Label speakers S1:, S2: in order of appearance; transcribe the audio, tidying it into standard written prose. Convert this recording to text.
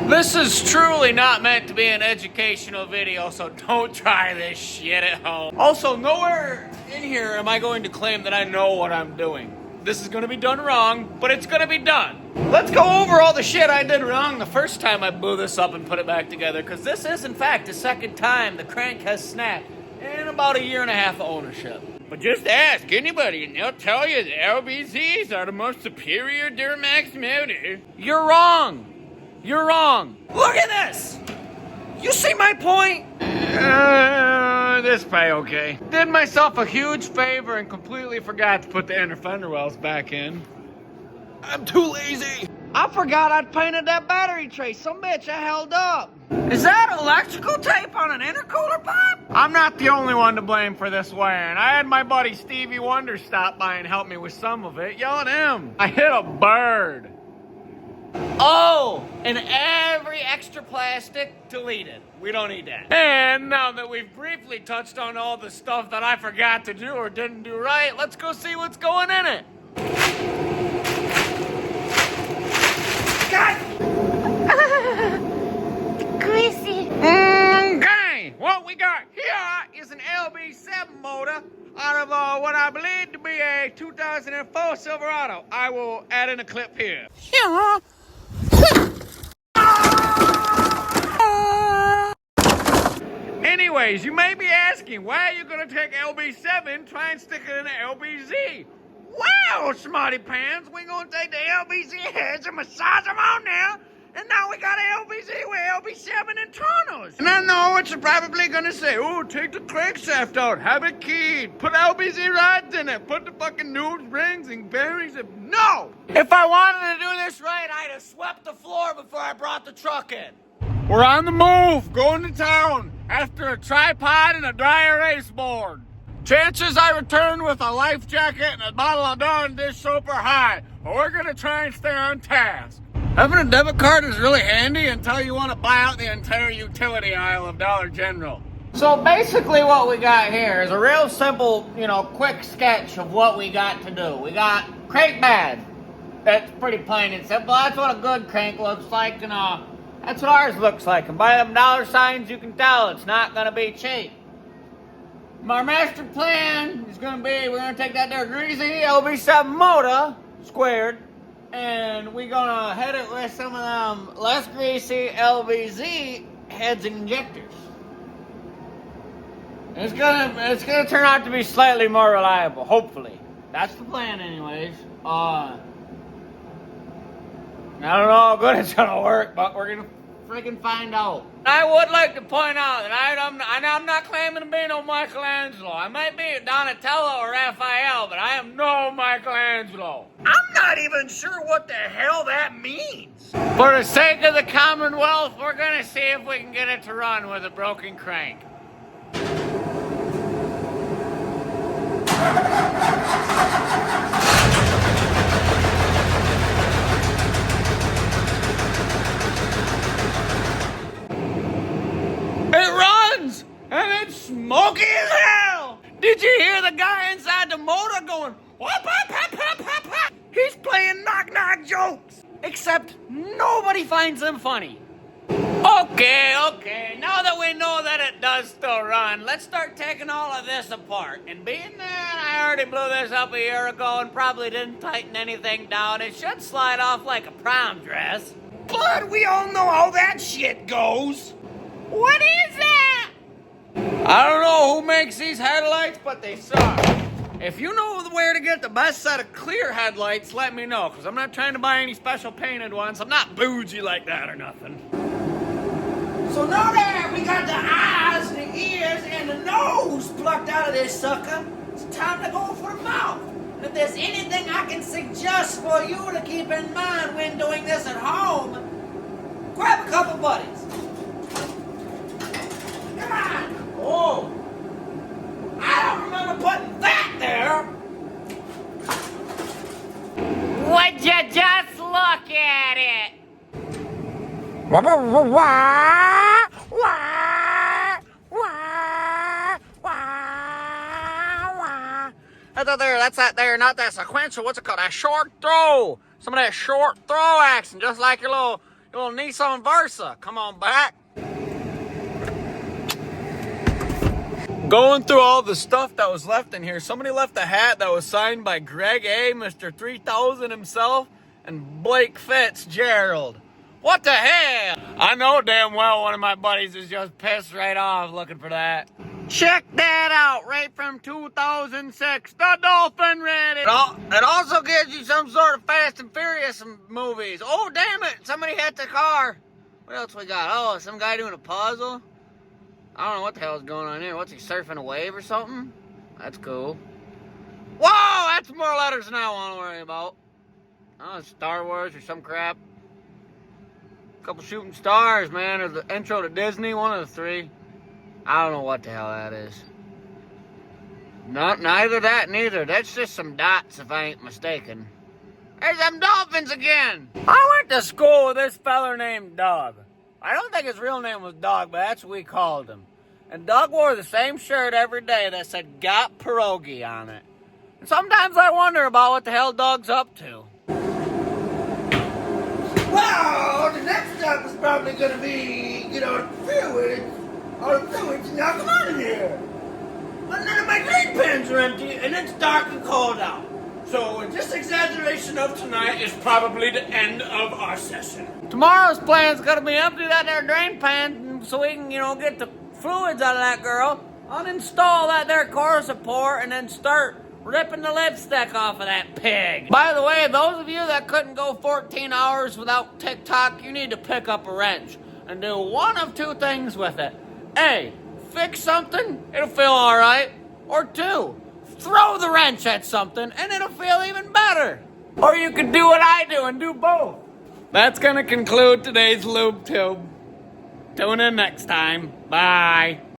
S1: This is truly not meant to be an educational video, so don't try this shit at home. Also, nowhere in here am I going to claim that I know what I'm doing. This is going to be done wrong, but it's going to be done. Let's go over all the shit I did wrong the first time I blew this up and put it back together, because this is, in fact, the second time the crank has snapped in about a year and a half of ownership. But just ask anybody and they'll tell you the LBZs are the most superior Duramax motor. You're wrong. You're wrong. Look at this. You see my point? This pay okay. Did myself a huge favor and completely forgot to put the inner fender wells back in. I'm too lazy. I forgot I'd painted that battery tray. Some bitch I held up. Is that electrical tape on an intercooler pipe? I'm not the only one to blame for this wearing. I had my buddy Stevie Wonder stop by and help me with some of it. Yell at him. I hit a bird. Oh, and every extra plastic deleted. We don't need that. And now that we've briefly touched on all the stuff that I forgot to do or didn't do right, let's go see what's going in it. God!
S2: Greasy.
S1: Okay, what we got here is an LB7 motor out of what I believe to be a 2004 Silverado. I will add in a clip here. Anyways, you may be asking, why are you going to take LB7, try and stick it in an LBZ? Well, smarty pants, we're going to take the LBZ heads and massage them on there, and now we got an LBZ with LB7 internals. And I know what you're probably going to say, oh, take the crankshaft out, have it keyed, put LBZ rods in it, put the fucking new rings and bearings in. No! If I wanted to do this right, I'd have swept the floor before I brought the truck in. We're on the move, going to town, after a tripod and a dry erase board. Chances I return with a life jacket and a bottle of Dawn dish soap are high, but we're gonna try and stay on task. Having a debit card is really handy until you want to buy out the entire utility aisle of Dollar General. So basically what we got here is a real simple, quick sketch of what we got to do. We got crank bad. That's pretty plain and simple. That's what a good crank looks like, and that's what ours looks like. And by them dollar signs, you can tell it's not gonna be cheap. Our master plan is gonna be, we're gonna take that there greasy LB7 motor, squared, and we're gonna head it with some of them less greasy LBZ heads and injectors. It's gonna turn out to be slightly more reliable, hopefully. That's the plan anyways. I don't know how good it's gonna work, but we're gonna freaking find out. I would like to point out that I'm not claiming to be no Michelangelo. I might be Donatello or Raphael, but I am no Michelangelo. I'm not even sure what the hell that means. For the sake of the Commonwealth, we're gonna see if we can get it to run with a broken crank. It runs! And it's smoky as hell! Did you hear the guy inside the motor going, whoop, whoop, whoop, whoop, whoop, whoop? He's playing knock-knock jokes! Except nobody finds them funny. Okay, now that we know that it does still run, let's start taking all of this apart. And being that I already blew this up a year ago and probably didn't tighten anything down, it should slide off like a prom dress. But we all know how that shit goes. What is that? I don't know who makes these headlights, but they suck. If you know where to get the best set of clear headlights, let me know, because I'm not trying to buy any special painted ones. I'm not bougie like that or nothing. So now that we got the eyes, the ears, and the nose plucked out of this sucker, it's time to go for the mouth. And if there's anything I can suggest for you to keep in mind when doing this at home, grab a couple buddies. Come on! Oh! I don't remember putting that there!
S2: Would you just look at it?
S1: That's that there, not that sequential, what's it called? That short throw! Some of that short throw action, just like your Your little Nissan Versa. Come on back. Going through all the stuff that was left in here, somebody left a hat that was signed by Greg A., Mr. 3000 himself, and Blake Fitzgerald. What the hell? I know damn well one of my buddies is just pissed right off looking for that. Check that out, right from 2006, the Dolphin Ready. It also gives you some sort of Fast and Furious movies. Oh, damn it, somebody hit the car. What else we got? Oh, some guy doing a puzzle. I don't know what the hell is going on here. What's he, surfing a wave or something? That's cool. Whoa, that's more letters than I want to worry about. Oh, it's Star Wars or some crap. A couple shooting stars, man, or the intro to Disney, one of the three. I don't know what the hell that is. Neither that, neither. That's just some dots, if I ain't mistaken. There's them dolphins again. I went to school with this feller named Doug. I don't think his real name was Doug, but that's what we called him. And Doug wore the same shirt every day that said "Got Pierogi" on it. And sometimes I wonder about what the hell Doug's up to. Well, the next stop is probably going to be get on the fluids. All the fluids now come on in here. But none of my green pens are empty, and it's dark and cold out. So this exaggeration of tonight is probably the end of our session. Tomorrow's plan is gonna be empty that there drain pan so we can, get the fluids out of that girl. Uninstall that there core support and then start ripping the lipstick off of that pig. By the way, those of you that couldn't go 14 hours without TikTok, you need to pick up a wrench and do one of two things with it. A, fix something, it'll feel all right. Or two, throw the wrench at something and it'll feel even better. Or you could do what I do and do both. That's gonna conclude today's Lube Tube. Tune in next time. Bye.